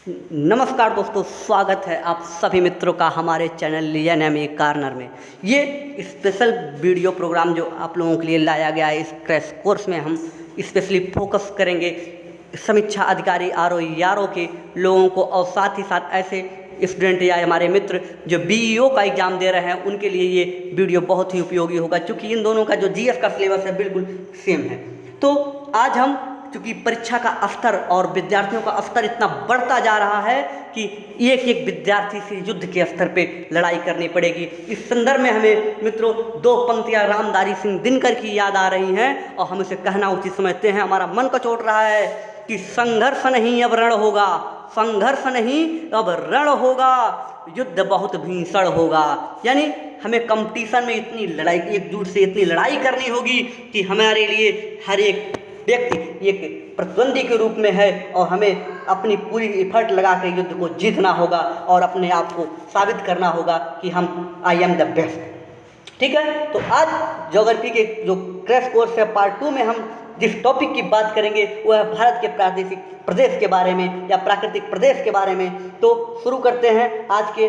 नमस्कार दोस्तों, स्वागत है आप सभी मित्रों का हमारे चैनल लियन एम कॉर्नर में। ये स्पेशल वीडियो प्रोग्राम जो आप लोगों के लिए लाया गया है, इस क्रैश कोर्स में हम स्पेशली फोकस करेंगे समीक्षा अधिकारी आर के लोगों को, और साथ ही साथ ऐसे स्टूडेंट या हमारे मित्र जो BEO का एग्ज़ाम दे रहे हैं उनके लिए ये वीडियो बहुत ही उपयोगी होगा, क्योंकि इन दोनों का जो GS का सिलेबस है बिल्कुल सेम है। तो आज हम, क्योंकि परीक्षा का स्तर और विद्यार्थियों का स्तर इतना बढ़ता जा रहा है कि एक एक विद्यार्थी से युद्ध के स्तर पे लड़ाई करनी पड़ेगी। इस संदर्भ में हमें मित्रों दो पंक्तियां रामधारी सिंह दिनकर की याद आ रही हैं और हम इसे कहना उचित समझते हैं। हमारा मन कचोट रहा है कि संघर्ष नहीं अब रण होगा, संघर्ष नहीं अब रण होगा, युद्ध बहुत भीषण होगा। यानी हमें कंपटीशन में इतनी लड़ाई, एकजुट से इतनी लड़ाई करनी होगी कि हमारे लिए हर एक व्यक्ति एक प्रतिद्वंदी के रूप में है और हमें अपनी पूरी एफर्ट लगा के युद्ध को जीतना होगा और अपने आप को साबित करना होगा कि हम आई एम द बेस्ट। ठीक है, तो आज ज्योग्राफी के जो क्रैश कोर्स है पार्ट 2 में हम जिस टॉपिक की बात करेंगे वो है भारत के प्रादेशिक प्रदेश के बारे में या प्राकृतिक प्रदेश के बारे में। तो शुरू करते हैं आज के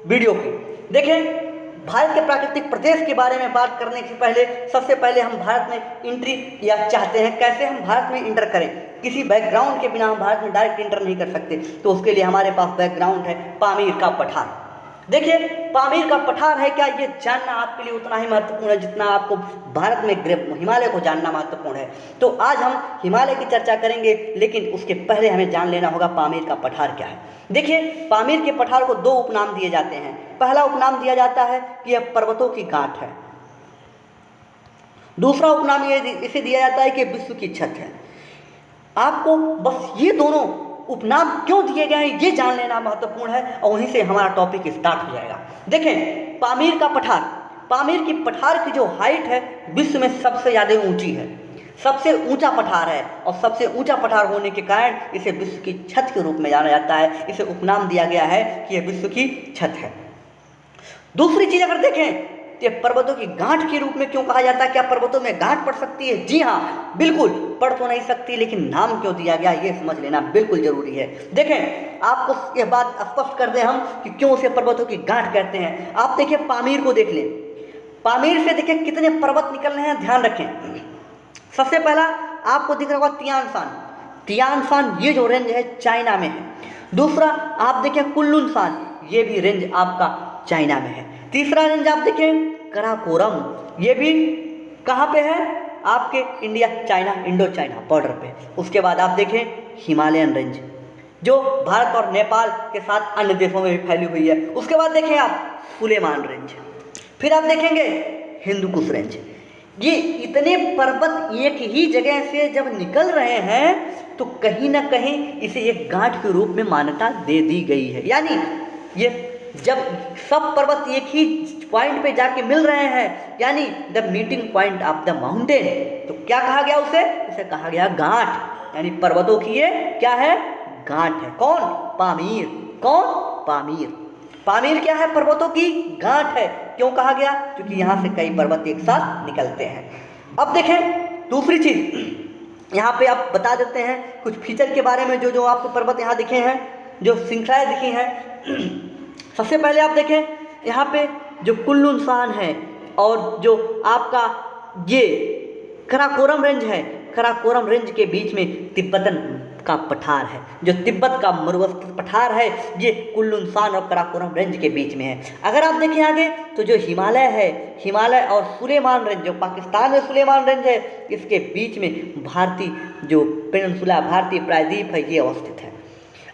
वीडियो की। देखें, भारत के प्राकृतिक प्रदेश के बारे में बात करने से पहले सबसे पहले हम भारत में एंट्री या चाहते हैं कैसे हम भारत में इंटर करें। किसी बैकग्राउंड के बिना हम भारत में डायरेक्ट इंटर नहीं कर सकते, तो उसके लिए हमारे पास बैकग्राउंड है पामीर का पठार। देखिए, पामीर का पठार है क्या, ये जानना आपके लिए उतना ही महत्वपूर्ण है जितना आपको भारत में हिमालय को जानना महत्वपूर्ण है। तो आज हम हिमालय की चर्चा करेंगे, लेकिन उसके पहले हमें जान लेना होगा पामीर का पठार क्या है। देखिए, पामीर के पठार को दो उपनाम दिए जाते हैं। पहला उपनाम दिया जाता है कि यह पर्वतों की गांठ है। दूसरा उपनाम इसे दिया जाता है कि विश्व की छत है। आपको बस ये दोनों उपनाम क्यों दिए गए हैं ये जान लेना महत्वपूर्ण है और वहीं से हमारा टॉपिक स्टार्ट हो जाएगा। देखें, पामीर का पठार, पामीर की पठार की जो हाइट है विश्व में सबसे ज़्यादा ऊंची है, सबसे ऊंचा पठार है और सबसे ऊंचा पठार होने के कारण इसे विश्व की छत के रूप में जाना जाता है। इसे उपनाम दिया गया है कि यह विश्व की छत है। दूसरी चीज़ अगर देखें, ये पर्वतों की गांठ के रूप में क्यों कहा जाता है? क्या पर्वतों में गांठ पड़ सकती है? जी हाँ, बिल्कुल पड़ तो नहीं सकती, लेकिन नाम क्यों दिया गया ये समझ लेना बिल्कुल जरूरी है। देखें, आपको यह बात स्पष्ट कर दें हम कि क्यों उसे पर्वतों की गांठ कहते हैं। आप देखिए, पामीर को देख लें, पामीर से देखिए कितने पर्वत निकल रहे हैं, ध्यान रखें। सबसे पहला आपको दिख रहा होगा तियानशान, तियानशान ये जो रेंज है चाइना में है। दूसरा आप देखें कुल्लुन, ये भी रेंज आपका चाइना में है। तीसरा रेंज आप देखें कराकोरम, ये भी कहाँ पे है? आपके India China Indo China border पे। उसके बाद आप देखें हिमालयन रेंज जो भारत और नेपाल के साथ अन्य देशों में भी फैली हुई है। उसके बाद देखें आप सुलेमान रेंज, फिर आप देखेंगे हिंदुकुश रेंज। ये इतने पर्वत एक ही जगह से जब निकल रहे हैं तो कहीं ना कहीं इसे एक गांठ के रूप में मान्यता दे दी गई है। यानी ये जब सब पर्वत एक ही पॉइंट पे जाके मिल रहे हैं, यानी the meeting point of the mountain, तो क्या कहा गया उसे? इसे कहा गया गांठ। यानी पर्वतों की ये क्या है? गांठ है। कौन? पामीर। कौन? पामीर। पामीर क्या है? पर्वतों की गांठ है। क्यों कहा गया? क्योंकि यहाँ से कई पर्वत एक साथ निकलते हैं। अब देखें दूसरी चीज, यहाँ पे आप बता देते हैं कुछ फीचर के बारे में। जो आपको पर्वत यहाँ दिखे हैं, जो श्रृंखलाएं दिखी हैं, सबसे पहले आप देखें यहाँ पे जो कुल्लुन है और जो आपका ये कराकोरम रेंज है, कराकोरम रेंज के बीच में तिब्बतन का पठार है। जो तिब्बत का मरुस्थल पठार है ये कुल्लुन और कराकोरम रेंज के बीच में है। अगर आप देखें आगे तो जो हिमालय है, हिमालय और सुलेमान रेंज जो पाकिस्तान में सुलेमान रेंज है, इसके बीच में भारतीय जो पेनिनसुला भारतीय प्रायद्वीप है ये अवस्थित है।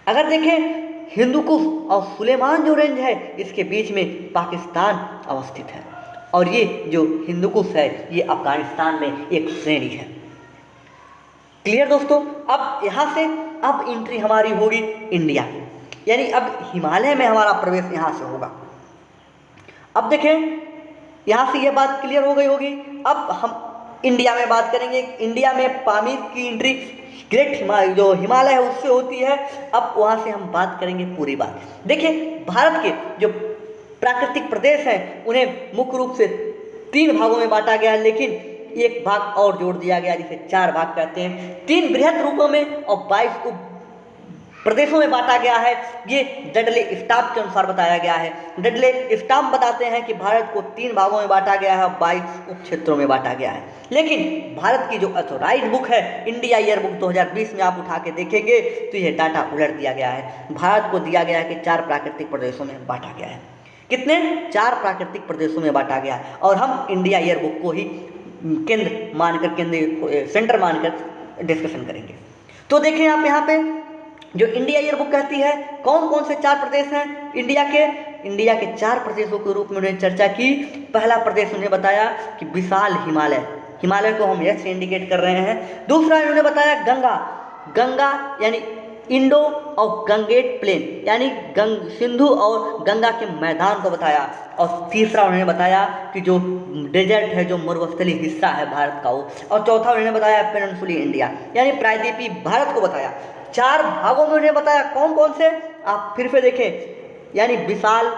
अगर देखें हिंदुकुश और सुलेमान जो रेंज है इसके बीच में पाकिस्तान अवस्थित है और ये जो हिंदुकुश है ये अफगानिस्तान में एक श्रेणी है। क्लियर दोस्तों? अब यहाँ से अब एंट्री हमारी होगी इंडिया की, यानी अब हिमालय में हमारा प्रवेश यहाँ से होगा। अब देखें, यहाँ से ये बात क्लियर हो गई होगी। अब हम इंडिया में बात करेंगे। इंडिया में पामीर की एंट्री ग्रेट हिमालय जो हिमालय है उससे होती है। अब वहाँ से हम बात करेंगे पूरी बात। देखिए, भारत के जो प्राकृतिक प्रदेश हैं उन्हें मुख्य रूप से 3 भागों में बांटा गया है, लेकिन एक भाग और जोड़ दिया गया जिसे 4 भाग कहते हैं। 3 बृहद रूपों में और 22 उप प्रदेशों में बांटा गया है, ये डडले स्टाफ के अनुसार बताया गया है। डडले स्टाफ बताते हैं कि भारत को 3 भागों में बांटा गया है और 22 उप क्षेत्रों में बांटा गया है। लेकिन भारत की जो अथॉराइज्ड बुक है इंडिया ईयर बुक 2020 में आप उठा के देखेंगे तो यह डाटा उलट दिया गया है। भारत को दिया गया है कि 4 प्राकृतिक प्रदेशों में बांटा गया है। कितने? 4 प्राकृतिक प्रदेशों में बांटा गया है। और हम इंडिया ईयर बुक को ही केंद्र मानकर, केंद्र सेंटर मानकर डिस्कशन करेंगे। तो देखें आप यहाँ पे जो इंडिया ईयर बुक कहती है कौन कौन से 4 प्रदेश हैं इंडिया के 4 प्रदेशों के रूप में उन्होंने चर्चा की। पहला प्रदेश उन्हें बताया कि विशाल हिमालय को हम यस से इंडिकेट कर रहे हैं। दूसरा इन्होंने बताया गंगा यानी इंडो और गंगेट प्लेन यानी सिंधु और गंगा के मैदान को बताया। और तीसरा उन्होंने बताया कि जो डेजर्ट है, जो मरुस्थलीय हिस्सा है भारत का वो। और चौथा उन्होंने बताया पेनिनसुला इंडिया यानी प्रायद्वीपीय भारत को बताया। 4 भागों में उन्होंने बताया कौन कौन से, आप फिर से देखें, यानी विशाल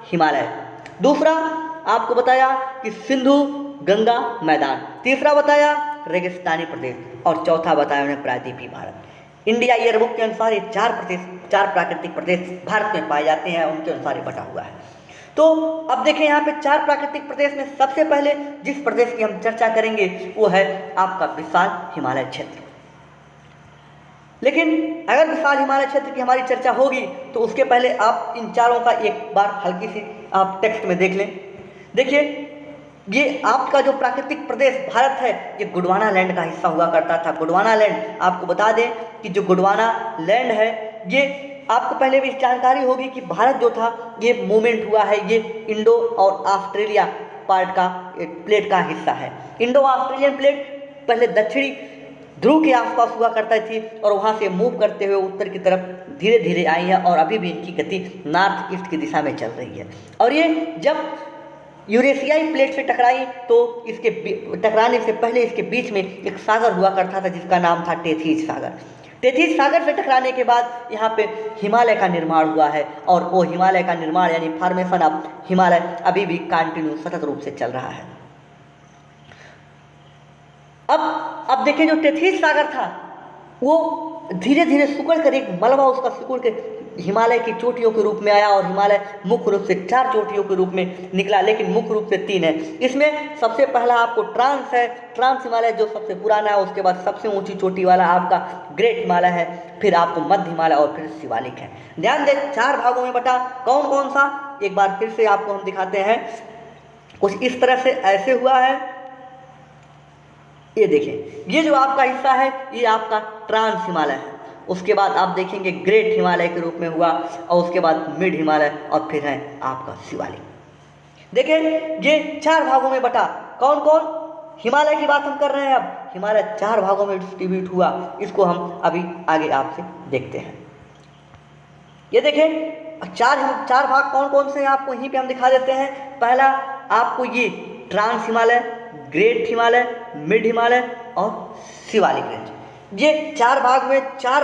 हिमालय। दूसरा आपको बताया कि सिंधु गंगा मैदान। तीसरा बताया रेगिस्तानी प्रदेश और चौथा बताया उन्हें प्रायद्वीपीय भारत। इंडिया ईयर बुक के अनुसार ये 4 प्राकृतिक प्रदेश भारत में पाए जाते हैं, उनके अनुसार ये बटा हुआ है। तो अब देखें यहाँ पे 4 प्राकृतिक प्रदेश में सबसे पहले जिस प्रदेश की हम चर्चा करेंगे वो है आपका विशाल हिमालय क्षेत्र। लेकिन अगर विशाल हिमालय क्षेत्र की हमारी चर्चा होगी तो उसके पहले आप इन चारों का एक बार हल्की सी आप टेक्स्ट में देख लें। देखिए ये आपका जो प्राकृतिक प्रदेश भारत है ये गोंडवाना लैंड का हिस्सा हुआ करता था। गोंडवाना लैंड, आपको बता दें कि जो गोंडवाना लैंड है ये आपको पहले भी जानकारी होगी कि भारत जो था ये मूवमेंट हुआ है, ये इंडो और ऑस्ट्रेलिया पार्ट का प्लेट का हिस्सा है। इंडो ऑस्ट्रेलियन प्लेट पहले दक्षिणी ध्रुव के आसपास हुआ करता थी और वहाँ से मूव करते हुए उत्तर की तरफ धीरे धीरे आई है और अभी भी इनकी गति नॉर्थ ईस्ट की दिशा में चल रही है। और ये जब यूरेशियाई प्लेट से टकराई तो इसके टकराने से पहले इसके बीच में एक सागर हुआ करता था जिसका नाम था टेथीज सागर। टेथीज सागर से टकराने के बाद यहाँ पे हिमालय का निर्माण हुआ है और वो हिमालय का निर्माण यानी फॉर्मेशन ऑफ हिमालय अभी भी कंटिन्यू सतत रूप से चल रहा है। अब देखिए जो टेथीज सागर था वो धीरे धीरे सिकुड़ कर एक मलबा उसका सिकुड़ के हिमालय की चोटियों के रूप में आया और हिमालय मुख्य रूप से 4 चोटियों के रूप में निकला, लेकिन मुख्य रूप से 3 है। इसमें सबसे पहला आपको ट्रांस है, ट्रांस हिमालय जो सबसे पुराना है। उसके बाद सबसे ऊंची चोटी वाला आपका ग्रेट हिमालय है, फिर आपको मध्य हिमालय और फिर शिवालिक है। ध्यान दें 4 भागों में बटा। कौन कौन सा, एक बार फिर से आपको हम दिखाते हैं। कुछ इस तरह से ऐसे हुआ है, ये देखें, ये जो आपका हिस्सा है ये आपका ट्रांस हिमालय है। उसके बाद आप देखेंगे ग्रेट हिमालय के रूप में हुआ और उसके बाद मिड हिमालय और फिर है आपका शिवालिक। देखें ये 4 भागों में बटा। कौन कौन, हिमालय की बात हम कर रहे हैं। अब हिमालय 4 भागों में डिस्ट्रीब्यूट हुआ, इसको हम अभी आगे आपसे देखते हैं। ये देखें 4 भाग कौन कौन से हैं आपको यहीं पे हम दिखा देते हैं। पहला आपको ये trans Himalaya, great Himalaya, mid Himalaya और शिवालिक रेंज। ये 4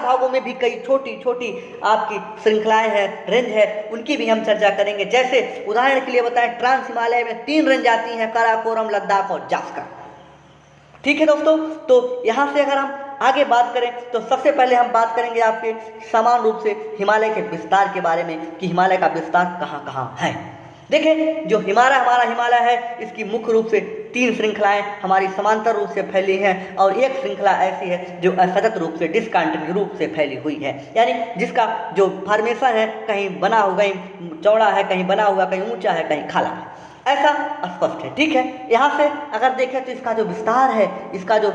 भागों में भी कई छोटी छोटी आपकी श्रृंखलाएं हैं, रेंज है, उनकी भी हम चर्चा करेंगे। जैसे उदाहरण के लिए बताएं, ट्रांस हिमालय में 3 रेंज आती हैं, काराकोरम, लद्दाख और जास्कर। ठीक है दोस्तों, तो यहाँ से अगर हम आगे बात करें तो सबसे पहले हम बात करेंगे आपके समान रूप से हिमालय के विस्तार के बारे में कि हिमालय का विस्तार कहाँ कहाँ है। देखें जो हमारा हिमालय है इसकी मुख्य रूप से 3 श्रृंखलाएं हमारी समांतर रूप से फैली हैं और एक श्रृंखला ऐसी है जो असतत रूप से डिसकंटिन्यू रूप से फैली हुई है, यानी जिसका जो फॉर्मेशन है कहीं बना हुआ, कहीं चौड़ा है, कहीं बना हुआ, कहीं ऊंचा है, कहीं खाला है, ऐसा स्पष्ट है। ठीक है, यहाँ से अगर देखें तो इसका जो विस्तार है, इसका जो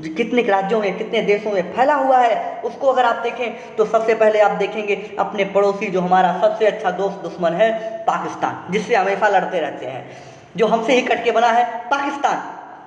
कितने राज्यों में, कितने देशों में फैला हुआ है, उसको अगर आप देखें तो सबसे पहले आप देखेंगे अपने पड़ोसी जो हमारा सबसे अच्छा दोस्त दुश्मन है पाकिस्तान, जिससे हमेशा लड़ते रहते हैं, जो हमसे ही कट के बना है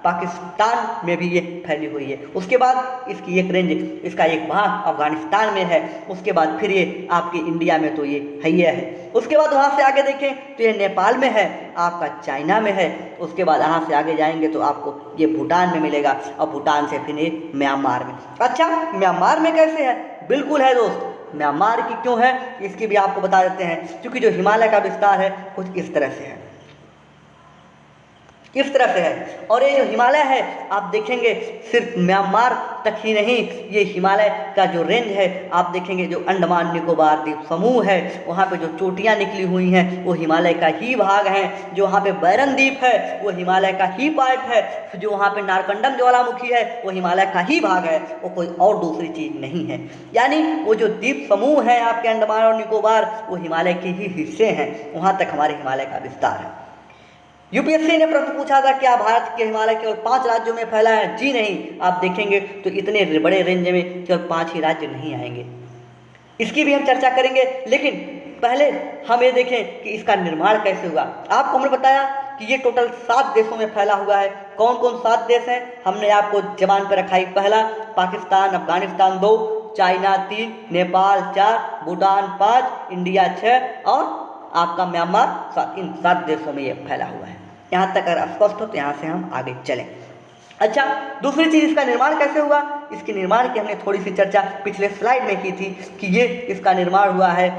पाकिस्तान में भी ये फैली हुई है। उसके बाद इसकी एक रेंज, इसका एक भाग अफगानिस्तान में है। उसके बाद फिर ये आपके इंडिया में तो ये है। उसके बाद वहाँ से आगे देखें तो ये नेपाल में है, आपका चाइना में है। उसके बाद यहाँ से आगे जाएंगे तो आपको ये भूटान में मिलेगा और भूटान से फिर ये म्यांमार में। अच्छा, म्यांमार में कैसे है? बिल्कुल है दोस्त, म्यांमार की क्यों है इसकी भी आपको बता देते हैं, क्योंकि जो हिमालय का विस्तार है कुछ इस तरह से है। इस तरह से है। और ये जो हिमालय है आप देखेंगे सिर्फ म्यांमार तक ही नहीं, ये हिमालय का जो रेंज है आप देखेंगे जो अंडमान निकोबार द्वीप समूह है वहाँ पे जो चोटियाँ निकली हुई हैं वो हिमालय का ही भाग हैं। जो वहाँ पे बैरन द्वीप है वो हिमालय का ही पार्ट है। जो वहाँ पे नारकंडम ज्वालामुखी है वो हिमालय का ही भाग है, वो कोई और दूसरी चीज़ नहीं है। यानी वो जो द्वीप समूह है आपके अंडमान और निकोबार वो हिमालय के ही हिस्से हैं, वहाँ तक हमारे हिमालय का विस्तार है। यूपीएससी ने प्रश्न पूछा था क्या भारत के हिमालय केवल 5 राज्यों में फैला है? जी नहीं, आप देखेंगे तो इतने बड़े रेंज में केवल 5 ही राज्य नहीं आएंगे, इसकी भी हम चर्चा करेंगे। लेकिन पहले हम ये देखें कि इसका निर्माण कैसे हुआ। आपको हमने बताया कि ये टोटल 7 देशों में फैला हुआ है। कौन कौन 7 देश हैं हमने आपको जबान पर रखा है। पहला पाकिस्तान, अफगानिस्तान 2, चाइना 3, नेपाल 4, भूटान 5, इंडिया 6 और आपका म्यांमार 7। इन 7 देशों में ये फैला हुआ है। यहाँ तक अगर स्पष्ट हो तो यहाँ से हम आगे चलें। अच्छा, दूसरी चीज़ इसका निर्माण कैसे हुआ। इसके निर्माण की हमने थोड़ी सी चर्चा पिछले स्लाइड में की थी कि ये इसका निर्माण हुआ है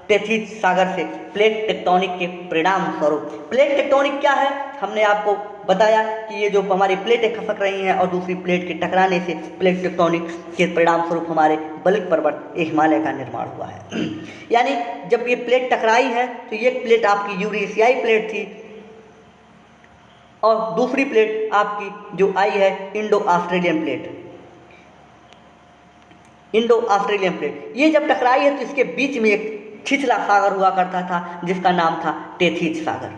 टेथिस सागर से प्लेट टेक्टोनिक के परिणाम स्वरूप। प्लेट टेक्टोनिक क्या है हमने आपको बताया कि ये जो हमारी प्लेटें खसक रही हैं और दूसरी प्लेट के टकराने से प्लेट टेक्टोनिक के परिणाम स्वरूप हमारे बल्क पर्वत हिमालय का निर्माण हुआ है। यानी जब ये प्लेट टकराई है तो ये प्लेट आपकी यूरेशियाई प्लेट थी और दूसरी प्लेट आपकी जो आई है Indo Australian plate. Indo Australian plate ये जब टकराई है तो इसके बीच में एक छिछला सागर हुआ करता था जिसका नाम था टेथिस सागर।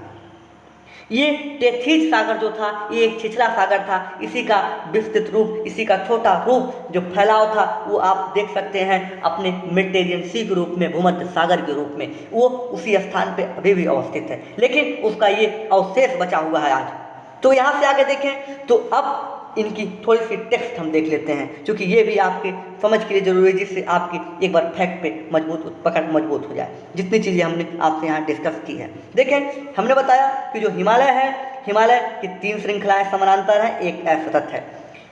ये टेथिस सागर जो था ये एक छिछला सागर था। इसी का विस्तृत रूप, इसी का छोटा रूप जो फैलाव था वो आप देख सकते हैं अपने मेडिटेरियन सी के रूप में, भूमध्य सागर के रूप में। वो उसी स्थान पे अभी भी अवस्थित है, लेकिन उसका ये अवशेष बचा हुआ है आज। तो यहाँ से आगे देखें तो अब इनकी थोड़ी सी टेक्स्ट हम देख लेते हैं, क्योंकि ये भी आपके समझ के लिए जरूरी है, जिससे आपकी एक बार फैक्ट पे पकड़ मजबूत हो जाए। जितनी चीज़ें हमने आपसे यहाँ डिस्कस की है। देखें हमने बताया कि जो हिमालय है, हिमालय की 3 श्रृंखलाएं समानांतर हैं, एक असतत है।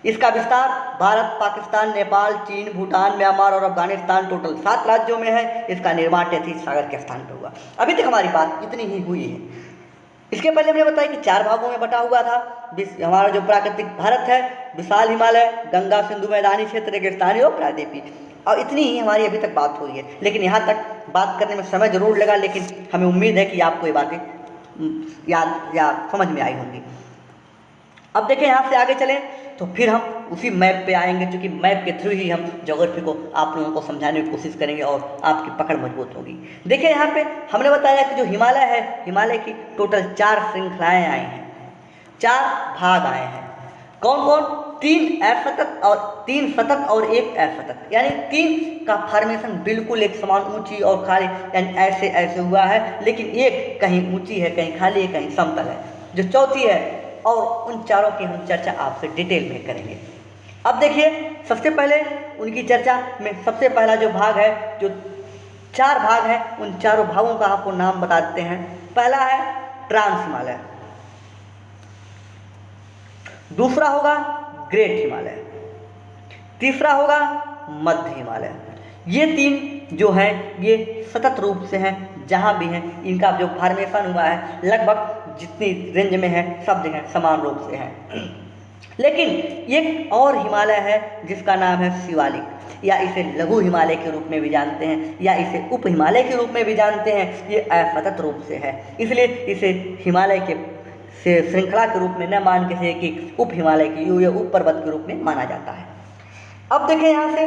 इसका विस्तार भारत, पाकिस्तान, नेपाल, चीन, भूटान, म्यांमार और अफगानिस्तान टोटल 7 राज्यों में है। इसका निर्माण टेथिस सागर के स्थान पर हुआ। अभी तक हमारी बात इतनी ही हुई है। इसके पहले हमने बताया कि 4 भागों में बटा हुआ था। हमारा जो प्राकृतिक भारत है, विशाल हिमालय, गंगा सिंधु मैदानी क्षेत्र, रेगिस्तानी और प्रायद्वीपीय। और इतनी ही हमारी अभी तक बात हुई है, लेकिन यहाँ तक बात करने में समय जरूर लगा, लेकिन हमें उम्मीद है कि आपको ये बातें याद या समझ में आई होंगी। अब देखें यहाँ से आगे चलें तो फिर हम उसी मैप पे आएंगे, क्योंकि मैप के थ्रू ही हम ज्योग्राफी को आप लोगों को समझाने की कोशिश करेंगे और आपकी पकड़ मजबूत होगी। देखिए यहाँ पे हमने बताया कि जो हिमालय है, हिमालय की टोटल 4 श्रृंखलाएँ आई हैं, 4 भाग आए हैं। कौन कौन? 3 असतत और 3 सतत और 1 असतत, यानी 3 का फॉर्मेशन बिल्कुल एक समान ऊंची और खाली, यानी ऐसे ऐसे हुआ है, लेकिन एक कहीं ऊंची है, कहीं खाली है, कहीं समतल है, जो चौथी है। और उन चारों की हम चर्चा आपसे डिटेल में करेंगे। अब देखिए सबसे पहले उनकी चर्चा में सबसे पहला जो भाग है, जो 4 भाग हैं, उन चारों भागों का आपको नाम बता देते हैं। पहला है ट्रांस हिमालय, दूसरा होगा ग्रेट हिमालय, तीसरा होगा मध्य हिमालय। ये 3 जो हैं ये सतत रूप से हैं, जहाँ भी हैं इनका जो फॉर्मेशन हुआ है लगभग जितनी रेंज में है सब जगह समान रूप से हैं। लेकिन एक और हिमालय है जिसका नाम है शिवालिक, या इसे लघु हिमालय के रूप में भी जानते हैं, या इसे उप हिमालय के रूप में भी जानते हैं। ये असतत रूप से है, इसलिए इसे हिमालय के से श्रृंखला के रूप में न मान के कि उप हिमालय की या उप पर्वत के रूप में माना जाता है। अब देखें यहाँ से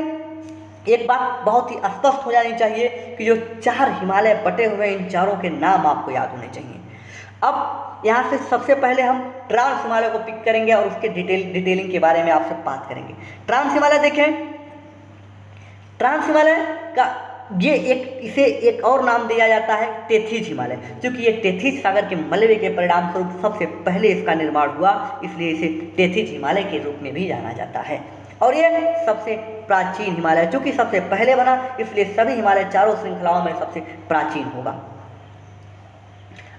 एक बात बहुत ही स्पष्ट हो जानी चाहिए कि जो 4 हिमालय बटे हुए इन चारों के नाम आपको याद होने चाहिए। अब यहाँ से सबसे पहले हम ट्रांस हिमालय को पिक करेंगे और उसके डिटेलिंग के बारे में आपसे बात करेंगे। ट्रांस हिमालय देखें, ट्रांस हिमालय का इसे एक और नाम दिया जाता है टेथिस हिमालय, क्योंकि ये टेथिस सागर के मलबे के परिणाम स्वरूप सबसे पहले इसका निर्माण हुआ, इसलिए इसे टेथिस हिमालय के रूप में भी जाना जाता है। और ये सबसे प्राचीन हिमालय, चूँकि सबसे पहले बना इसलिए सभी हिमालय चारों श्रृंखलाओं में सबसे प्राचीन होगा।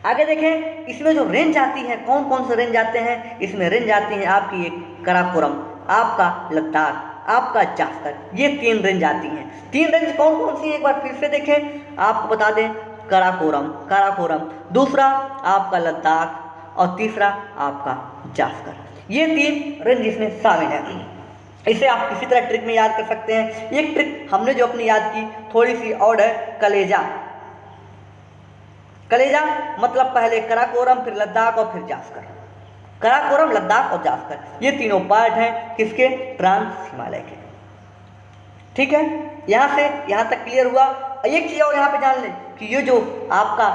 आगे देखें इसमें जो रेंज आती है, कौन कौन से रेंज आते हैं। इसमें रेंज आती है आपकी एक कराकोरम, आपका लद्दाख, आपका जास्कर, ये 3 रेंज आती हैं। 3 रेंज कौन कौन सी हैं एक बार फिर से देखें, आपको बता दें। कराकोरम, दूसरा आपका लद्दाख, और तीसरा आपका जास्कर। ये 3 रेंज इसमें शामिल है। इसे आप किसी तरह ट्रिक में याद कर सकते हैं। एक ट्रिक हमने जो अपनी याद की थोड़ी सी और है, कलेजा। कलेजा मतलब पहले कराकोरम, फिर लद्दाख और फिर जास्कर। कराकोरम, लद्दाख और जास्कर, ये तीनों पार्ट हैं किसके? ट्रांस हिमालय के। ठीक है, यहाँ से यहाँ तक क्लियर हुआ। एक चीज़ और यहाँ पे जान लें कि ये जो आपका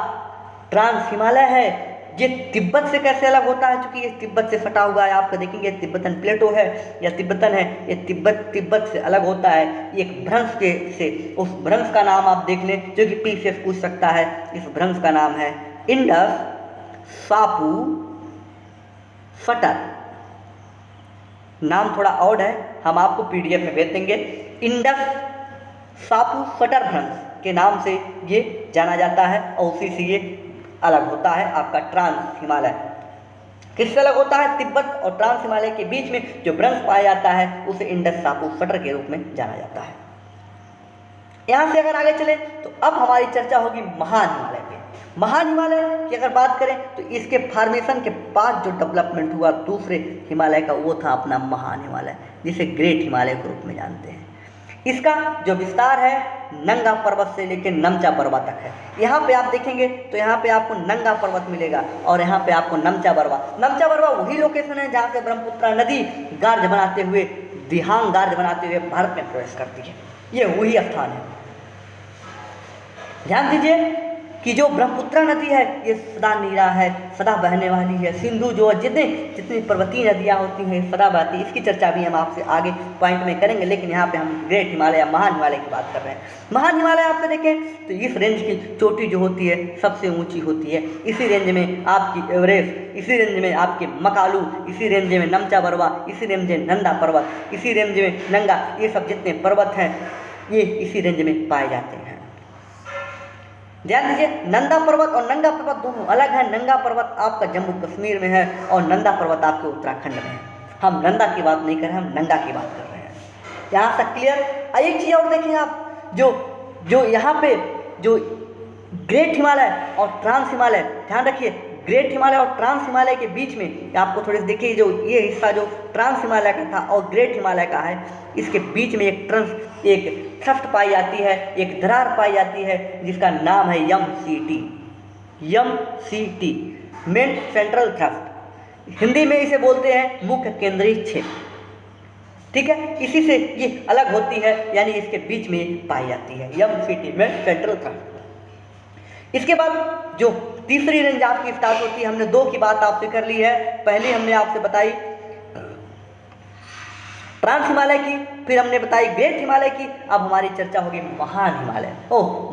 ट्रांस हिमालय है ये तिब्बत से कैसे अलग होता है, क्योंकि ये तिब्बत से सटा हुआ है। आपका देखेंगे तिब्बतन प्लेटो है या तिब्बतन है, ये तिब्बत से अलग होता है एक भ्रंश के से। उस भ्रंश का नाम आप देख लें, जो कि पीछे पूछ सकता है। इस भ्रंश का नाम है इंडस सापू सटर। नाम थोड़ा ऑड है, हम आपको पीडीएफ में भेज देंगे। इंडस सापू सटर भ्रंश के नाम से ये जाना जाता है और उसी से ये अलग होता है आपका ट्रांस हिमालय। किससे अलग होता है? तिब्बत और ट्रांस हिमालय के बीच में जो भ्रंश पाया जाता है उसे इंडस सापू सटर के रूप में जाना जाता है। यहाँ से अगर आगे चले तो अब हमारी चर्चा होगी महान हिमालय पे। महान हिमालय की अगर बात करें तो इसके फॉर्मेशन के बाद जो डेवलपमेंट हुआ दूसरे हिमालय का, वो था अपना महान हिमालय, जिसे ग्रेट हिमालय के रूप में जानते हैं। इसका जो विस्तार है नंगा पर्वत से लेकर नमचा पर्वत तक है। यहाँ पे आप देखेंगे तो यहाँ पे आपको नंगा पर्वत मिलेगा और यहाँ पे आपको नमचा बरवा। नमचा बरवा वही लोकेशन है जहाँ से ब्रह्मपुत्र नदी गार्ज बनाते हुए, दिहांग गार्ज बनाते हुए भारत में प्रवेश करती है। ये वही स्थान है। ध्यान दीजिए कि जो ब्रह्मपुत्र नदी है ये सदा नीरा है, सदा बहने वाली है। सिंधु जो जितनी पर्वतीय नदियाँ होती हैं सदा बहती। इसकी चर्चा भी हम आपसे आगे पॉइंट में करेंगे, लेकिन यहाँ पे हम ग्रेट हिमालय या महान हिमालय की बात कर रहे हैं। महान हिमालय आपसे देखें तो इस रेंज की चोटी जो होती है सबसे ऊंची होती है। इसी रेंज में आपकी एवरेस्ट, इसी रेंज में आपके मकालू, इसी रेंज में नमचा बरवा, इसी रेंज में नंदा पर्वत, इसी रेंज में नंगा, ये सब जितने पर्वत हैं ये इसी रेंज में पाए जाते हैं। ध्यान दीजिए, नंदा पर्वत और नंगा पर्वत दोनों अलग हैं। नंगा पर्वत आपका जम्मू कश्मीर में है और नंदा पर्वत आपके उत्तराखंड में है। हम नंदा की बात नहीं कर रहे हैं, हम नंगा की बात कर रहे हैं। यहाँ तक क्लियर? एक चीज़ और देखें आप, जो यहाँ पे जो ग्रेट हिमालय और ट्रांस हिमालय, ध्यान रखिए ग्रेट हिमालय और ट्रांस हिमालय के बीच में आपको थोड़े से देखिए, जो ये हिस्सा जो ट्रांस हिमालय का था और ग्रेट हिमालय का है, इसके बीच में एक थ्रस्ट पाई जाती है, एक दरार पाई जाती है जिसका नाम है MCT, main central thrust. Hindi में इसे बोलते हैं मुख्य केंद्रीय क्षेत्र। ठीक है, इसी से ये अलग होती है, यानी इसके बीच में पाई जाती है MCT, मेन सेंट्रल थ्रस्ट। इसके बाद जो तीसरी रेंज आपकी स्टार्ट होती है, हमने 2 की बात आपसे कर ली है। पहली हमने आपसे बताई ट्रांस हिमालय की, फिर हमने बताई ग्रेट हिमालय की। अब हमारी चर्चा होगी महान हिमालय,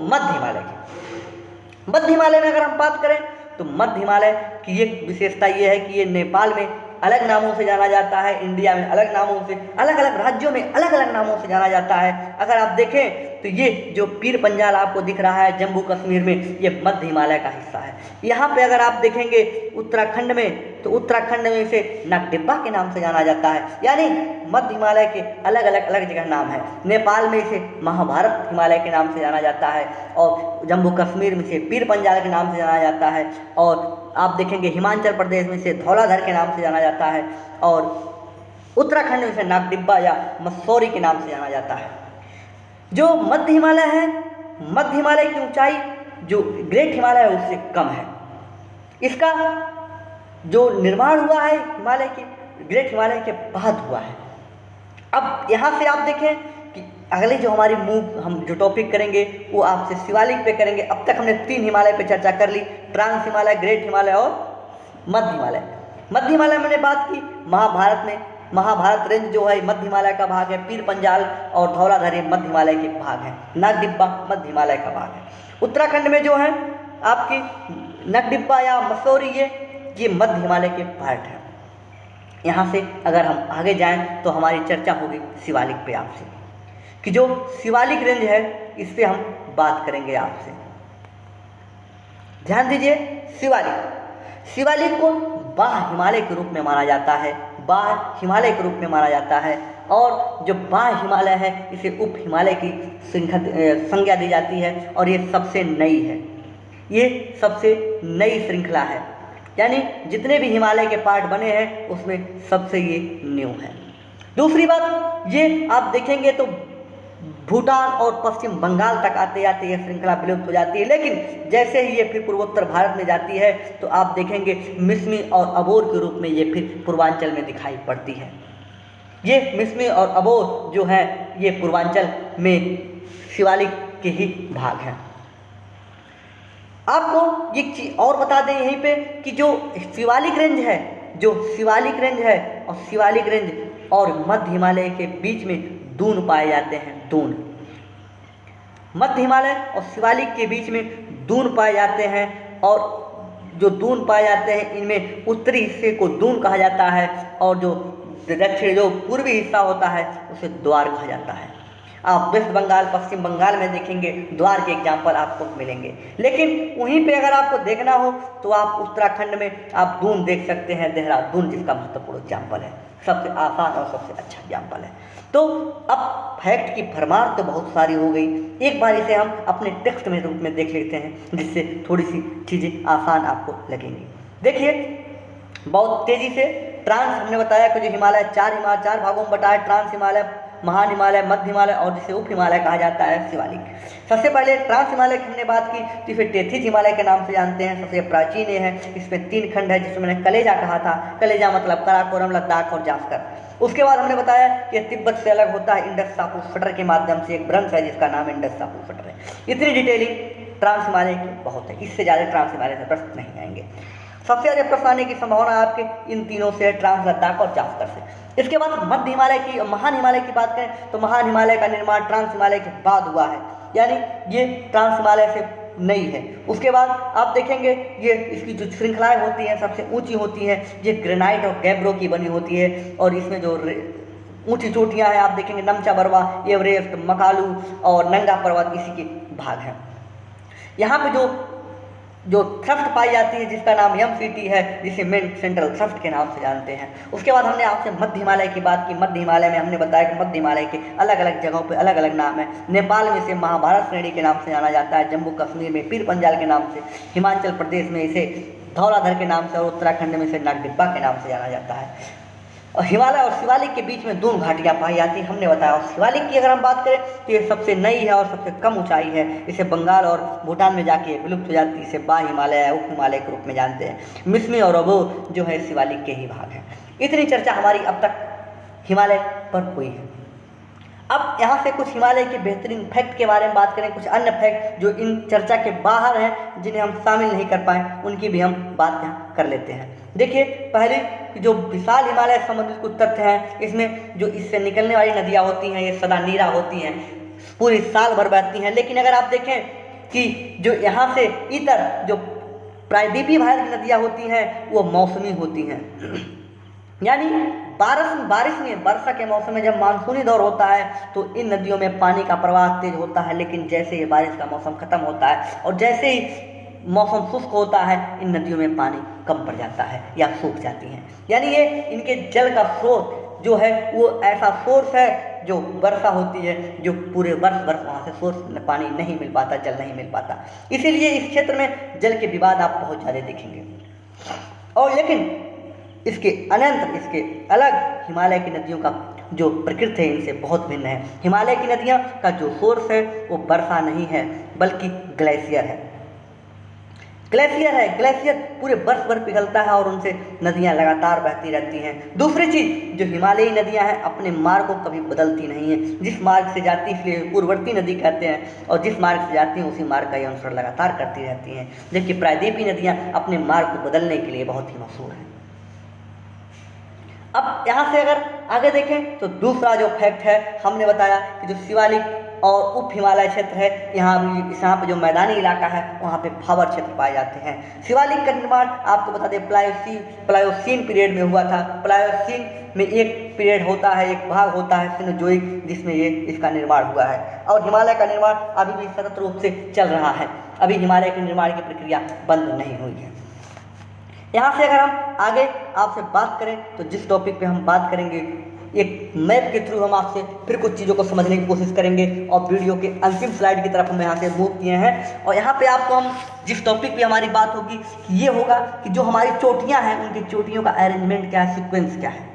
मध्य हिमालय की। मध्य हिमालय में अगर हम बात करें तो मध्य हिमालय की एक विशेषता ये है कि ये नेपाल में अलग नामों से जाना जाता है, इंडिया में अलग नामों से, अलग अलग राज्यों में अलग अलग नामों से जाना जाता है। अगर आप देखें तो ये जो पीर पंजाल आपको दिख रहा है जम्मू कश्मीर में, ये मध्य हिमालय का हिस्सा है। यहाँ पे अगर आप देखेंगे उत्तराखंड में, तो उत्तराखंड में इसे नागटिब्बा के नाम से जाना जाता है। यानी मध्य हिमालय के अलग अलग जगह नाम है। नेपाल में इसे महाभारत हिमालय के नाम से जाना जाता है और जम्मू कश्मीर में इसे पीर पंजाल के नाम से जाना जाता है, और आप देखेंगे हिमाचल प्रदेश में इसे धौलाधर के नाम से जाना जाता है, और उत्तराखंड में इसे नागटिब्बा या मसूरी के नाम से जाना जाता है। जो मध्य हिमालय है, मध्य हिमालय की ऊंचाई जो ग्रेट हिमालय है उससे कम है। इसका जो निर्माण हुआ है हिमालय के, ग्रेट हिमालय के बाद हुआ है। अब यहाँ से आप देखें कि अगले जो हमारी हम जो टॉपिक करेंगे वो आपसे शिवालिक पे करेंगे। अब तक हमने 3 हिमालय पे चर्चा कर ली, ट्रांस हिमालय, ग्रेट हिमालय और मध्य हिमालय। मध्य हिमालय मैंने बात की, महाभारत रेंज जो है मध्य हिमालय का भाग है, पीर पंजाल और धौलाधर मध्य हिमालय के भाग है, नागडिब्बा मध्य हिमालय का भाग है। उत्तराखंड में जो है आपकी नागडिब्बा या मसूरी, ये मध्य हिमालय के पार्ट है। यहाँ से अगर हम आगे जाएं तो हमारी चर्चा होगी शिवालिक पे आपसे, कि जो शिवालिक रेंज है इस पे हम बात करेंगे आपसे। ध्यान दीजिए, शिवालिक को बाह्य हिमालय के रूप में माना जाता है, बाह्य हिमालय के रूप में माना जाता है। और जो बाह्य हिमालय है इसे उप हिमालय की संज्ञा दी जाती है, और ये सबसे नई है, ये सबसे नई श्रृंखला है। यानी जितने भी हिमालय के पार्ट बने हैं उसमें सबसे ये न्यू है। दूसरी बात, ये आप देखेंगे तो भूटान और पश्चिम बंगाल तक आते आते ये श्रृंखला विलुप्त हो जाती है, लेकिन जैसे ही ये फिर पूर्वोत्तर भारत में जाती है तो आप देखेंगे मिसमी और अबोर के रूप में ये फिर पूर्वांचल में दिखाई पड़ती है। ये मिसमी और अबोर जो है ये पूर्वांचल में शिवालिक के ही भाग हैं। आपको एक चीज़ और बता दें यहीं पे कि जो शिवालिक रेंज है, और शिवालिक रेंज और मध्य हिमालय के बीच में दून पाए जाते हैं। दून, मध्य हिमालय और शिवालिक के बीच में दून पाए जाते हैं, और जो दून पाए जाते हैं इनमें उत्तरी हिस्से को दून कहा जाता है और जो दक्षिण जो पूर्वी हिस्सा होता है उसे द्वार कहा जाता है। आप वेस्ट बंगाल पश्चिम बंगाल में देखेंगे द्वार के एग्जाम्पल आपको मिलेंगे, लेकिन वहीं पे अगर आपको देखना हो तो आप उत्तराखंड में आप दून देख सकते हैं, देहरादून जिसका महत्वपूर्ण एग्जाम्पल है, सबसे आसान और सबसे अच्छा एग्जाम्पल है। तो अब फैक्ट की भरमार तो बहुत सारी हो गई, एक बार इसे हम अपने टेक्स्ट में रूप में देख लेते हैं जिससे थोड़ी सी चीज़ें आसान आपको लगेंगी। देखिए बहुत तेज़ी से ट्रांस हमने बताया कि जो हिमालय चार भागों में बटा है, ट्रांस हिमालय, महान हिमालय, मध्य हिमालय और जिसे उप हिमालय कहा जाता है शिवालिक। सबसे पहले ट्रांस हिमालय की हमने बात की तो इसे टेथिस हिमालय के नाम से जानते हैं, सबसे प्राचीन ये है। इसमें 3 खंड है जिसमें मैंने कलेजा कहा था, कलेजा मतलब कराकोरम, लद्दाख और जास्कर। उसके बाद हमने बताया कि तिब्बत से अलग होता है इंडस टापू फटर के माध्यम से, एक ब्रंश है जिसका नाम इंडस टापू फटर है। इतनी डिटेलिंग ट्रांस हिमालय की बहुत है, इससे ज़्यादा ट्रांस हिमालय से प्रश्न नहीं आएंगे। सबसे ज़्यादा प्रश्न आने की संभावना आपके इन तीनों से, ट्रांस, लद्दाख और जास्कर से। इसके बाद मध्य हिमालय की, महान हिमालय की बात करें तो महान हिमालय का निर्माण ट्रांस हिमालय के बाद हुआ है, यानी ये ट्रांस हिमालय से नहीं है। उसके बाद आप देखेंगे ये इसकी जो श्रृंखलाएं होती हैं सबसे ऊंची होती हैं, ये ग्रेनाइट और गैब्रो की बनी होती है, और इसमें जो ऊंची चोटियां हैं आप देखेंगे नमचा बरवा, एवरेस्ट, मकालू और नंगा पर्वत इसी के भाग हैं। यहाँ पे जो थ्रस्ट पाई जाती है जिसका नाम MCT है, जिसे मेन सेंट्रल थ्रस्ट के नाम से जानते हैं। उसके बाद हमने आपसे मध्य हिमालय की बात की। मध्य हिमालय में हमने बताया कि मध्य हिमालय के अलग अलग जगहों पे अलग अलग नाम है। नेपाल में इसे महाभारत श्रेणी के नाम से जाना जाता है, जम्मू कश्मीर में पीर पंजाल के नाम से, हिमाचल प्रदेश में इसे धौलाधर के नाम से और उत्तराखंड में इसे नागडिब्बा के नाम से जाना जाता है। और हिमालय और शिवालिक के बीच में 2 घाटियाँ पाई जाती हैं हमने बताया। और शिवालिक की अगर हम बात करें तो ये सबसे नई है और सबसे कम ऊंचाई है, इसे बंगाल और भूटान में जाके विलुप्त हो जाती है, इसे बा हिमालय उप हिमालय के रूप में जानते हैं। मिसमी और अबो जो है शिवालिक के ही भाग हैं। इतनी चर्चा हमारी अब तक हिमालय पर हुई है। अब यहाँ से कुछ हिमालय के बेहतरीन फैक्ट के बारे में बात करें, कुछ अन्य फैक्ट जो इन चर्चा के बाहर हैं जिन्हें हम शामिल नहीं कर पाए, उनकी भी हम बात यहाँ कर लेते हैं। देखिए पहले जो विशाल हिमालय से संबंधित कुछ तथ्य हैं, इसमें जो इससे निकलने वाली नदियाँ होती हैं ये सदा नीरा होती हैं, पूरी साल भर बहती हैं। लेकिन अगर आप देखें कि जो यहाँ से इतर जो प्रायद्वीपीय भारत की नदियाँ होती हैं वो मौसमी होती हैं, यानी बारिश में वर्षा के मौसम में जब मानसूनी दौर होता है तो इन नदियों में पानी का प्रवाह तेज होता है, लेकिन जैसे ही बारिश का मौसम खत्म होता है और जैसे ही मौसम शुष्क होता है इन नदियों में पानी कम पड़ जाता है या सूख जाती हैं। यानी ये इनके जल का स्रोत जो है वो ऐसा सोर्स है जो वर्षा होती है, जो पूरे वर्ष वहाँ से सोर्स पानी नहीं मिल पाता, जल नहीं मिल पाता। इसीलिए इस क्षेत्र में जल के विवाद आप बहुत ज़्यादा देखेंगे। और लेकिन इसके अनंत, इसके अलग हिमालय की नदियों का जो प्रकृति है इनसे बहुत भिन्न है। हिमालय की नदियाँ का जो सोर्स है वो वर्षा नहीं है बल्कि ग्लेशियर है। ग्लेशियर पूरे वर्ष भर पिघलता है और उनसे नदियाँ लगातार बहती रहती हैं। दूसरी चीज़, जो हिमालयी नदियाँ हैं अपने मार्ग को कभी बदलती नहीं हैं, जिस मार्ग से जाती है इसलिए पूर्ववर्ती नदी कहते हैं, और जिस मार्ग से जाती हैं उसी मार्ग का ये अनुसरण लगातार करती रहती हैं। जबकि प्रायद्वीपीय नदियाँ अपने मार्ग को बदलने के लिए बहुत ही मशहूर हैं। अब यहाँ से अगर आगे देखें तो दूसरा जो फैक्ट है, हमने बताया कि जो शिवालिक और उप हिमालय क्षेत्र है, यहाँ पे जो मैदानी इलाका है वहाँ पे भावर क्षेत्र पाए जाते हैं। शिवालिक का निर्माण आपको बता दें प्लायोसीन पीरियड में हुआ था। प्लायोसीन में एक पीरियड होता है, एक भाग होता है सिनोजोइक, जिसमें ये इसका निर्माण हुआ है। और हिमालय का निर्माण अभी भी सतत रूप से चल रहा है, अभी हिमालय के निर्माण की प्रक्रिया बंद नहीं हुई है। यहाँ से अगर हम आगे आपसे बात करें तो जिस टॉपिक पे हम बात करेंगे एक मैप के थ्रू हम आपसे फिर कुछ चीज़ों को समझने की कोशिश करेंगे और वीडियो के अंतिम स्लाइड की तरफ हम यहाँ से मूव किए हैं। और यहाँ पे आपको हम जिस टॉपिक पे हमारी बात होगी ये होगा कि जो हमारी चोटियाँ हैं उनकी चोटियों का अरेंजमेंट क्या है, सीक्वेंस क्या है।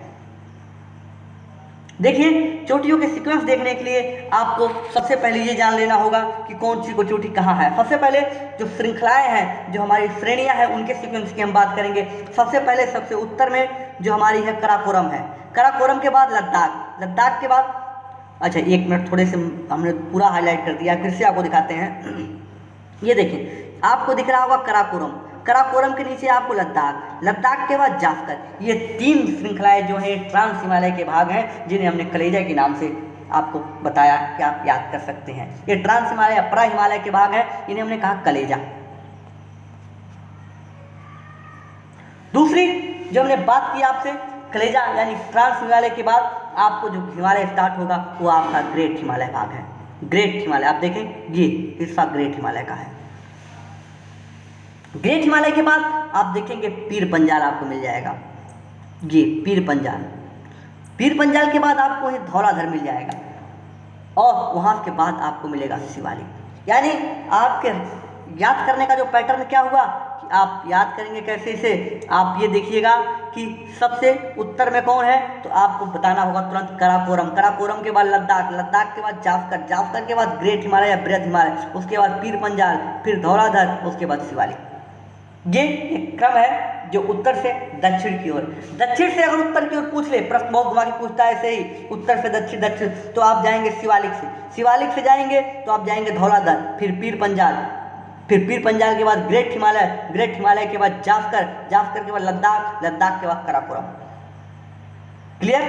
देखिए, चोटियों के सीक्वेंस देखने के लिए आपको सबसे पहले ये जान लेना होगा कि कौन सी को चोटी कहाँ है। सबसे पहले जो श्रृंखलाएं हैं, जो हमारी श्रेणियां हैं, उनके सीक्वेंस की हम बात करेंगे। सबसे पहले सबसे उत्तर में जो हमारी है कराकोरम है, कराकोरम के बाद लद्दाख, लद्दाख के बाद, अच्छा 1 मिनट, थोड़े से हमने पूरा हाईलाइट कर दिया, फिर से आपको दिखाते हैं। ये देखिए, आपको दिख रहा होगा कराकोरम, कराकोरम के नीचे आपको लद्दाख, लद्दाख के बाद जास्कर। ये 3 श्रृंखलाएं जो हैं ट्रांस हिमालय के भाग हैं, जिन्हें हमने कलेजा के नाम से आपको बताया कि आप याद कर सकते हैं। ये ट्रांस हिमालय या प्रा हिमालय के भाग हैं, इन्हें हमने कहा कलेजा। दूसरी जो हमने बात की आपसे, कलेजा यानी ट्रांस हिमालय के बाद आपको जो हिमालय स्टार्ट होगा वो आपका ग्रेट हिमालय भाग है। ग्रेट हिमालय आप देखें, ये हिस्सा ग्रेट हिमालय का है। ग्रेट हिमालय के बाद आप देखेंगे पीर पंजाल आपको मिल जाएगा, ये पीर पंजाल। पीर पंजाल के बाद आपको ये धौलाधर मिल जाएगा और वहाँ के बाद आपको मिलेगा शिवालिक। यानी आपके याद करने का जो पैटर्न क्या हुआ कि आप याद करेंगे कैसे इसे, आप ये देखिएगा कि सबसे उत्तर में कौन है तो आपको बताना होगा तुरंत कराकोरम, कराकोरम के बाद लद्दाख, लद्दाख के बाद जास्कर, जास्कर के बाद ग्रेट हिमालय या बृहद हिमालय, उसके बाद पीर पंजाल, फिर धौलाधर, उसके बाद शिवालिक। ये एक क्रम है जो उत्तर से दक्षिण की ओर। दक्षिण से अगर उत्तर की ओर पूछ ले, प्रश्न बहुत घुमा के पूछता है ऐसे ही, उत्तर से दक्षिण, दक्षिण तो आप जाएंगे शिवालिक से, शिवालिक से जाएंगे तो आप जाएंगे धौलाधर, फिर पीर पंजाल, फिर पीर पंजाल के बाद ग्रेट हिमालय, ग्रेट हिमालय के बाद जास्कर, जास्कर के बाद लद्दाख, लद्दाख के बाद कराकोरम। क्लियर?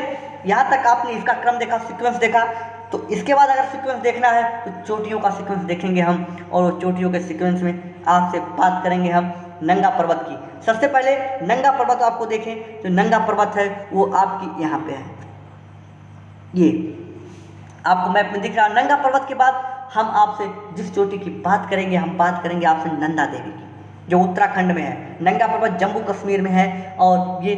यहाँ तक आपने इसका क्रम देखा, सीक्वेंस देखा। तो इसके बाद अगर सीक्वेंस देखना है तो चोटियों का सीक्वेंस देखेंगे हम, और वो चोटियों के सीक्वेंस में आपसे बात करेंगे हम नंगा पर्वत की। सबसे पहले नंगा पर्वत आपको देखें, जो नंगा पर्वत है वो आपकी यहाँ पे है, ये आपको मैप में दिख रहा है। नंगा पर्वत के बाद हम आपसे जिस चोटी की बात करेंगे, हम बात करेंगे आपसे नंदा देवी की, जो उत्तराखंड में है। नंगा पर्वत जम्मू कश्मीर में है और ये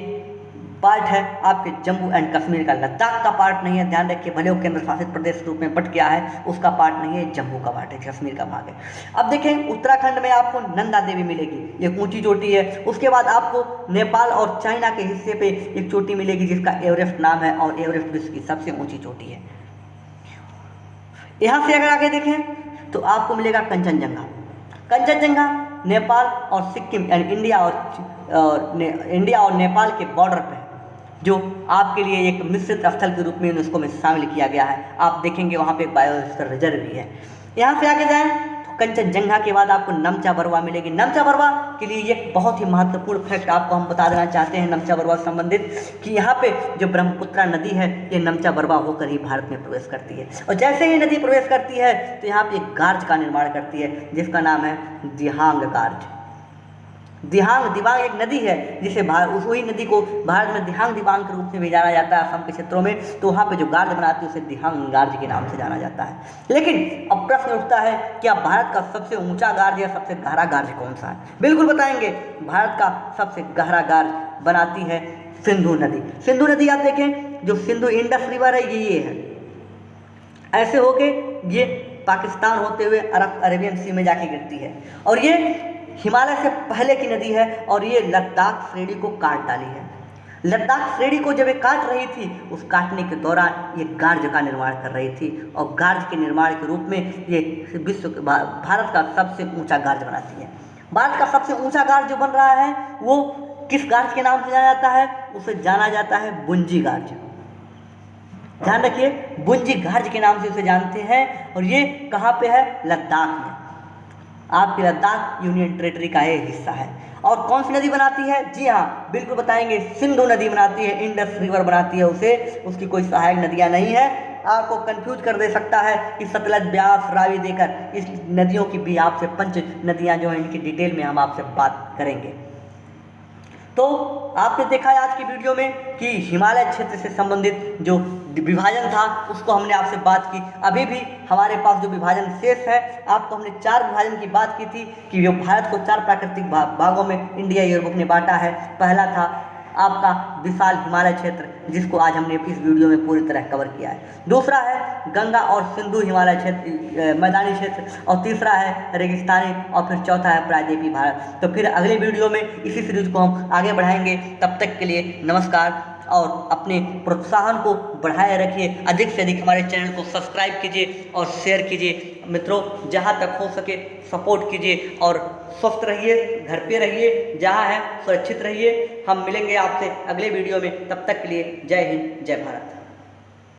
पार्ट है आपके जम्मू एंड कश्मीर का, लद्दाख का पार्ट नहीं है, ध्यान रखिए। भले वो केंद्र शासित प्रदेश के रूप में बट गया है, उसका पार्ट नहीं है, जम्मू का पार्ट है, कश्मीर का भाग है। अब देखें, उत्तराखंड में आपको नंदा देवी मिलेगी, एक ऊंची चोटी है। उसके बाद आपको नेपाल और चाइना के हिस्से पे एक चोटी मिलेगी जिसका एवरेस्ट नाम है, और एवरेस्ट विश्व की सबसे ऊंची चोटी है। यहाँ से अगर आगे देखें तो आपको मिलेगा कंचनजंगा। कंचनजंगा नेपाल और सिक्किम यानी इंडिया और नेपाल के बॉर्डर पे, जो आपके लिए एक मिश्रित स्थल के रूप में यूनेस्को में शामिल किया गया है। आप देखेंगे वहाँ पे एक बायोस्फीयर रिजर्व भी है। यहाँ से आगे जाएं तो कंचनजंगा के बाद आपको नमचा बरवा मिलेगी। नमचा बरवा के लिए एक बहुत ही महत्वपूर्ण फैक्ट आपको हम बता देना चाहते हैं नमचा बरवा से संबंधित, कि यहाँ पे जो ब्रह्मपुत्रा नदी है ये नमचा बरवा होकर ही भारत में प्रवेश करती है। और जैसे ही नदी प्रवेश करती है तो यहाँ पे एक गार्ज का निर्माण करती है जिसका नाम है दिहांग गार्ज। दिहांग दिबांग एक नदी है जिसे वही नदी को भारत में दिहांग दिबांग के रूप में भी जाना जाता है असम के क्षेत्रों में। तो वहाँ पे जो गार्ज बनाती है उसे दिहांग गार्ज के नाम से जाना जाता है। लेकिन अब प्रश्न उठता है कि अब भारत का सबसे ऊंचा गार्ज या सबसे गहरा गार्ज कौन सा है? बिल्कुल बताएंगे, भारत का सबसे गहरा गार्ज बनाती है सिंधु नदी। सिंधु नदी आप देखें, जो सिंधु इंडस रिवर है ये है, ऐसे होके ये पाकिस्तान होते हुए अरेबियन सी में जाके गिरती है, और ये हिमालय से पहले की नदी है, और ये लद्दाख श्रेणी को काट डाली है। लद्दाख श्रेणी को जब ये काट रही थी, उस काटने के दौरान ये गार्ज का निर्माण कर रही थी, और गार्ज के निर्माण के रूप में ये भारत का सबसे ऊंचा गार्ज बनाती है। भारत का सबसे ऊंचा गार्ज जो बन रहा है वो किस गार्ज के नाम से जाना जाता है? उसे जाना जाता है बुंजी गार्ज। ध्यान रखिए, बुंजी गार्ज के नाम से उसे जानते हैं, और ये कहाँ पे है? लद्दाख में। आपके लद्दाख यूनियन टेरिटरी का ये हिस्सा है। और कौन सी नदी बनाती है? जी हाँ, बिल्कुल बताएंगे, सिंधु नदी बनाती है, इंडस रिवर बनाती है उसे, उसकी कोई सहायक नदियाँ नहीं है। आपको कंफ्यूज कर दे सकता है कि सतलज, ब्यास, रावी देकर इस नदियों की भी आपसे 5 नदियाँ जो हैं इनकी डिटेल में हम आपसे बात करेंगे। तो आपने देखा है आज की वीडियो में कि हिमालय क्षेत्र से संबंधित जो विभाजन था उसको हमने आपसे बात की। अभी भी हमारे पास जो विभाजन शेष है, आपको हमने 4 विभाजन की बात की थी कि जो भारत को 4 प्राकृतिक भागों में इंडिया यूरोप ने बांटा है। पहला था आपका विशाल हिमालय क्षेत्र, जिसको आज हमने इस वीडियो में पूरी तरह कवर किया है। दूसरा है गंगा और सिंधु हिमालय क्षेत्र, मैदानी क्षेत्र, और तीसरा है रेगिस्तानी, और फिर चौथा है प्रायद्वीपीय भारत। तो फिर अगले वीडियो में इसी सीरीज को हम आगे बढ़ाएंगे। तब तक के लिए नमस्कार, और अपने प्रोत्साहन को बढ़ाए रखिए। अधिक से अधिक हमारे चैनल को सब्सक्राइब कीजिए और शेयर कीजिए। मित्रों, जहाँ तक हो सके सपोर्ट कीजिए और स्वस्थ रहिए, घर पे रहिए, जहाँ है सुरक्षित रहिए। हम मिलेंगे आपसे अगले वीडियो में। तब तक के लिए जय हिंद, जय भारत।